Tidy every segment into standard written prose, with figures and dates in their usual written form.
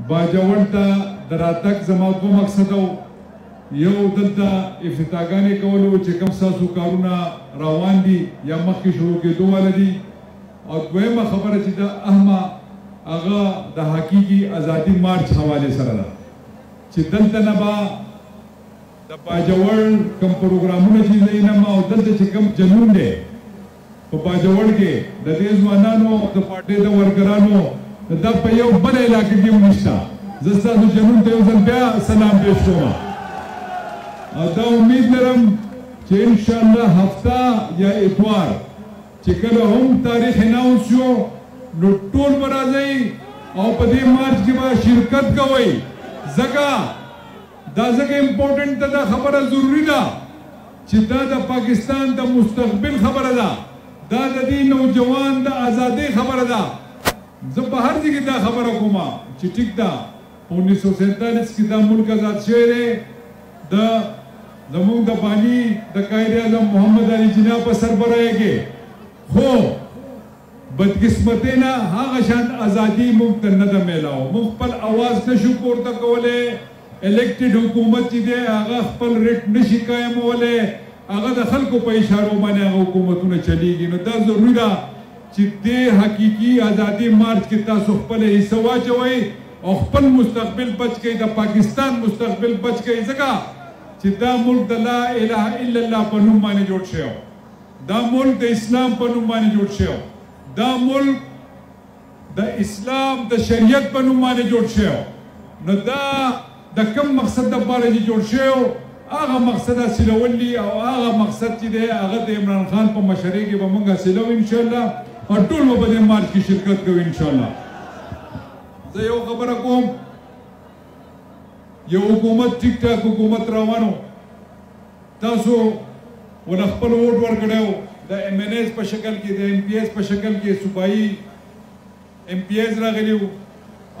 باجوړ ته د راتګ زما دوه مقصد یو دلته افتتاحګانې کولو چې کوم ستاسو کارونه روان دي یا مخکې شروع کېدو والا دي او دویمه خبره چې د اهمه هغه د حقیقي ازادي مارچ حواله سره ده چې دلته نه به د باجوړ کوم پروګرامونه چې زینما او دلته چې کوم جنون دی په باجوړ کې د دې ځوانانو د پارټۍ د ورکرانو دا په یو بل علاقې کې ونشته زه ستاسو جنون ته یو ځل بیا سلام پیش کوم او دا امید لرم چې انشاءالله هفته یا اتوار چې کله هم تاریخ اناونس شو نو ټول به راځئ او په دې مارچ کې به شرکت کوئ ځکه دا ځکه امپورټنټ ده دا خبره ضروري ده چې دا د پاکستان د مستقبل خبره ده دا د دې نوجوان د ازادۍ خبره ده زه په هر ځای کې دا خبره کوم چې ټیک ده 1947 کې دا ملک آزاد شوی دی د زموږ د بانی د قائد اعظم محمد علي جناح په سربراهۍ کې خو بدقسمتۍ نه هغه شان ازادي موږ ته نه ده میلاو موږ خپل اواز نشو پورته کولی الیکټډ حکومت چې دی هغه خپل ریټ نشي قایمولی هغه د خلکو په اشارو باندې هغه حکومتونه چلیږي نو دا ضروري ده چې دې حقیقي ازادي مارچ کې تاسو خپل حصه واچوئ او خپل مستقبل بچ کړئ د پاکستان مستقبل بچ کړئ ځکه چې دا ملک د لا اله الا الله په نوم باندې جوړ شوی دا ملک د اسلام په نوم باندې جوړ شوی دا ملک د اسلام د شریعت په نوم باندې جوړ شوی نو دا د کوم مقصد لپاره چې جوړ شوی هغه مقصد حاصلول دي او هغه مقصد چې دی هغه د عمران خان په مشرۍ کې به موږ حاصلو انشاءالله او ټول به په دې مارچ کې شرکت کوو انشاءالله زه یو خبره کوم یو حکومت ټیک ټاک حکومت روانو تاسو ول خپل ووټ ورکړیو د ایم این ایز په شکل کې د ایم پی ایس په شکل کې صوبایي ایم پی ایز راغلیو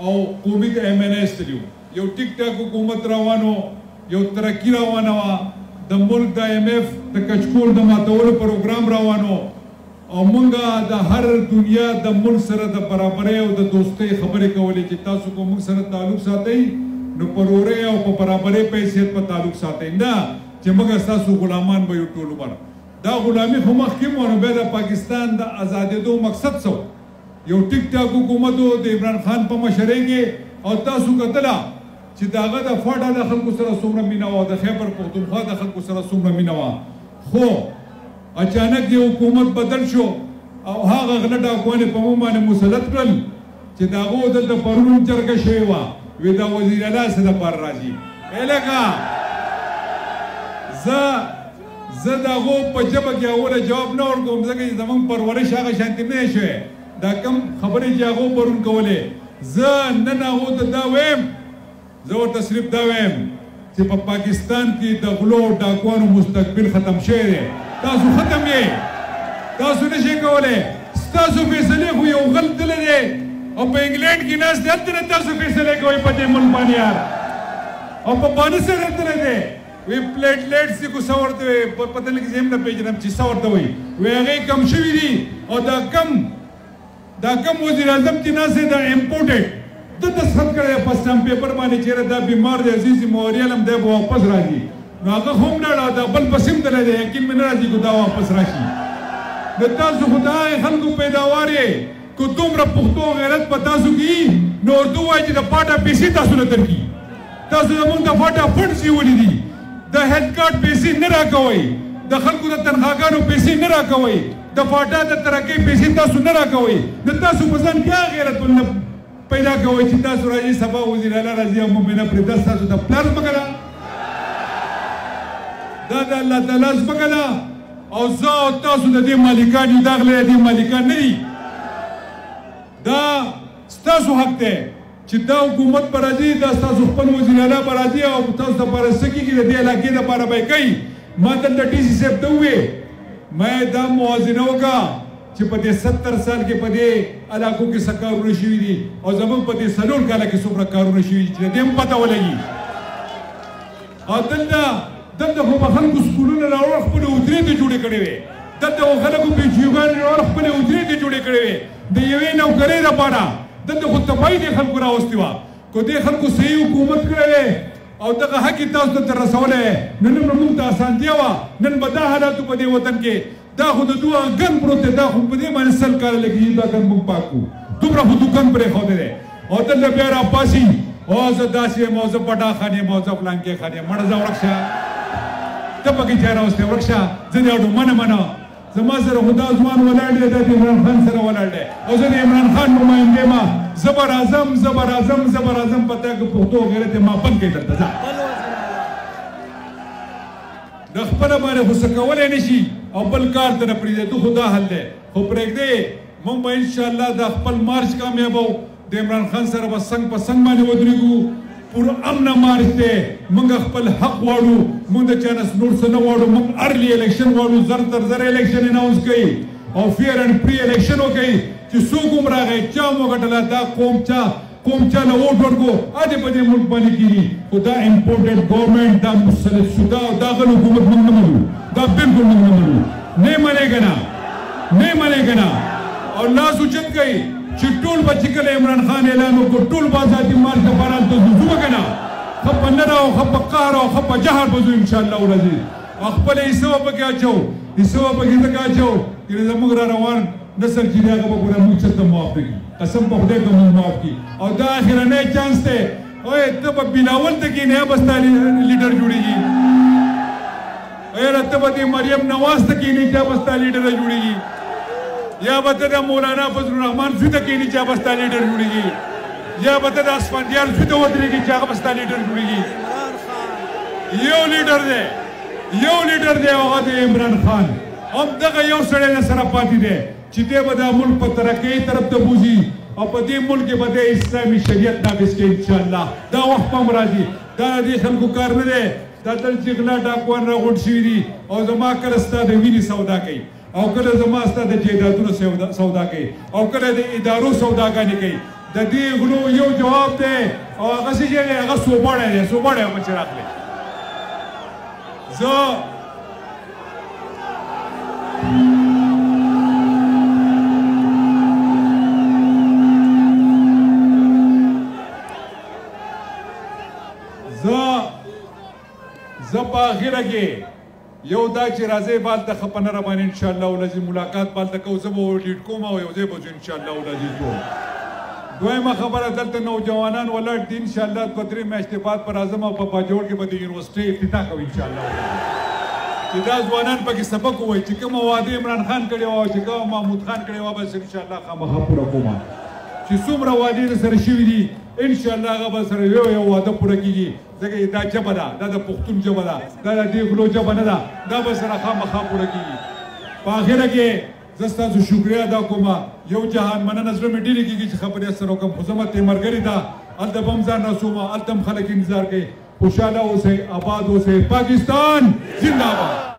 او قومي د ایم این ایس تلیو یو ټیک ټاک حکومت روانو یو ترقی روانه وه د ملک د ایم ایف د کچکول د ماتولو پروګرام روانو او مونږه د هر دنیا د ملک سره د برابرۍ او د دوستۍ خبرې کولې چې تاسو کو مونږ سره تعلق ساتئ نو پرورۍ او په برابرۍ په حیثیت په تعلق ساتئ نه چې موږ ستاسو غلامان به یو ټول عمر دا غلامي خو مخکې مو نو بیا د پاکستان د ازادېدو مقصد څه یو ټیک ټاک حکومت و د عمران خان په مشرۍ کې او تاسو کتله چې د هغه د فاټا د خلکو سره څومره مینه وه د خیبر پښتونخوا د خلکو سره څومره مینه وه خو اچانک یې حکومت بدل شو او هغه غله ډاکوانې په موږ باندې مسلط کړل چې د هغو دلته پرون جرګه شوې وه وی دا وزیر اعلی څه دپاره راځي لکه زه د هغو په ژبه کې اوله جواب نه ورکوم ځکه چې زموږ پرورش هغه شانتې نه دی شوی دا کم خبرې چې هغو پرون کولې زه نن هغو ته دا ویم زه ورته صرف دا ویم چې په پاکستان کې د غلو او ډاکوانو مستقبل ختم شوی دی تاسو ختم یې تاسو نشئ کولی ستاسو فیصلې خو یو غل تللی دی او په انګلینډ کې ناست دی هلته نه تاسو فیصلې کوئ په دې ملک باندې یار او په بانه سره تللی دی وی پلیټلیټس دي کو څه ورته وایي پته نه کې زه هم نه پېژنم چې څه ورته وایي وی هغې کم شوي دي او دا کم وزیر اعظم چې ناست دی دا امپورټډ ده دستخط کړی په سټامپ پیپر باندې چېرې دا بیمار دی عزیز موریل هم دی به واپس راځي نو هغه خو هم لاړه دا بل پسې هم تللی دی یقین مې نه راځي که دا واپس راشي د تاسو خو د هغې خلکو پیداوار یې که دومره پښتو غیرت په تاسو کې نو ورته ووایي چې د پاټا پیسې تاسو نه درکړي تاسو زموږ د پاټا فنډز نیولي دي د هیلث کارډ پیسې نه راکوئ د خلکو د تنخواګانو پیسې نه راکوئ د پاټا د ترقۍ پیسې تاسو نه راکوئ د تاسو په ځان کې هغه غیرت ونه پیدا کوئ چې تاسو راځي سبا وزیر اعلی راځي او موږ نه پرېږده ستاسو د پلار ځمکه ده دا د الله تعالی ځمکه ده او زه او تاسو د دې مالکان یو دا غلی د دې مالکان نه دي دا ستاسو حق دی چې دا حکومت به راځي دا ستاسو خپل وزیر اعلی به راځي او تاسو دپاره څه کېږي د دې علاقې دپاره به یې کوي ما دلته ډي سي صاحب ته وویې ما دا موازنه وکړه چې په دې 70 سال کې په دې علاقو کې څه کارونه شوي دي او زموږ په دې 4 کاله کې څومره کارونه شوي دي چې د دې هم پته ولګي او دلته خو به خلکو سکولونه راوړه خپلې ودرې ته جوړې کړې وې دلته خو خلکو پیچوګانې راوړه خپلې ودرې ته جوړې کړې وې د یوې نوکرۍ دپاره دلته خو تباهي دې خلکو راوستې وه کو دې خلکو صحیح حکومت کړی او دغه حق تاسو ته رسولی نو نن موږ ته اسانتیا وه نن به دا حالاتو په دې وطن کې دا خو د دوه ګن پروت دی دا خو په دې باندې سل کاله لګېږي دا ګن موږ پاک کړو دومره خو دوکان پرېښودی دی او دلته بیا راپاسي او زه داسې یم او زه پټا خان یم او زه فلانکې خان یم مړه ځه ورک شه ته پکې چا راوستی ورک شه زه دې اډو منه زما سره خو دا ځوان ولاړ دی دا د عمران خان سره ولاړ دی او زه د عمران خان نماینده یم زه به راځم په تا کې پښتو غیرت ما بند کړئ درته ځه د خپله باندې خو څه کولی نه شي او بل کار ته نه پرېږدي تو خو دا حل دی خو پرېږدی موږ به انشاءالله دا خپل مارچ کامیابو د عمران خان سره به څنګ په څنګ باندې ودرېږو پور امنه مارچ دی موږ خپل حق غواړو موږ د چا نه نور څه نه غواړو موږ ارلی الیکشن غواړو زر تر زر الیکشن اناونس کوي او فیر اینډ پری الیکشن وکوي چې څوک هم راغی چا هم وګټله دا قوم چا له ووټ ورکړو ادې په دې ملک باندې کېږي خو دا امپورټډ ګورنمنټ دا مسلط شده او دا غل حکومت موږ نه منو دا بلکل موږ نه منو نه یې منې که نه او لاس اوچت کوي چې ټول به چې کله عمران خان اعلان وکړو ټول به ذاتي مارچ دپاره هلته ځو ځو به که نه ښه په نره او ښه په قهر او ښه په جهر به ځو انشاءالله العزیز او خپله حصه به پکې اچو حصه به پکې ځکه اچو چې زموږ را روان نسل چې دی هغه به ګوره موږ چېرته معاف نه کړي قسم په خدای که موږ معاف کړي او دا اخرنی چانس دی اوی ته به بلاول ته کښېنې یا به ستا لیډر جوړېږي یاره ته به دې مریم نواز ته کښېنې چې به ستا لیډره جوړېږي یا به ته د مولانا فضل الرحمان زوی ته کښېنې چې هغه به ستا لیډر جوړېږي یا به ته د اسفندیار زوی ته ودرېږي چې هغه به ستا لیډر جوړېږي یو لیډر دی او هغه د عمران خان هم دغه یو سړی نه سره پاتې دی چې دی به دا ملک په ترقۍ طرف ته بوځي او په دې ملک کې به د اسلامي شریعت نافظ کړي انشاءالله دا وخت به هم راځي دا د دې خلکو کار نه دی دا تل چې غلا ډاکوان راغونډ شوي دي او زما کله ستا د وینې سودا کوي او کله زما ستا د جایدادونو سودا کوي او کله د ادارو سوداګانې کوي د دې غلو یو جواب دی او هغه څه چې دی هغه سوباړی دی به چې راغلی زه په اخره کې یو دا چې راځئ بالته ښه په نره باندې انشاءالله العزیز ملاقات بالته کوو زه به لیډ کوم او یو ځای به ځو انشاءالله العزیز ځو دویمه خبره دلته نوجوانان ولاړ دي انشاءالله دوه درې میاشتې بعد به راځم او په باجوړ کې به د یونیورسټۍ افتتاح کوو انشاءالله چې دا ځوانان پکې سبق ووایي چې کومه وعده عمران خان کړې وه او چې کومه محمود خان کړې وه بس انشاءالله خامخا پوره کوم چې څومره وعدې درسره شوي دي انشاءالله هغه به سره یو وعده پوره کېږي ځکه دا ژبه ده دا د پښتون ژبه ده دا د دې غلو ژبه نه ده دا به سره خامخا پوره کېږي په اخره کې زه ستاسو شکریه ادا کوم یو جهان مننه زړه مې ډېرې کېږي چې خبرې سره وکړم خو زما ته ملګرې ده هلته به هم ځان رسوم هلته هم خلک انتظار کوي خوشحاله اوسئ آباد اوسئ پاکستان زنده باد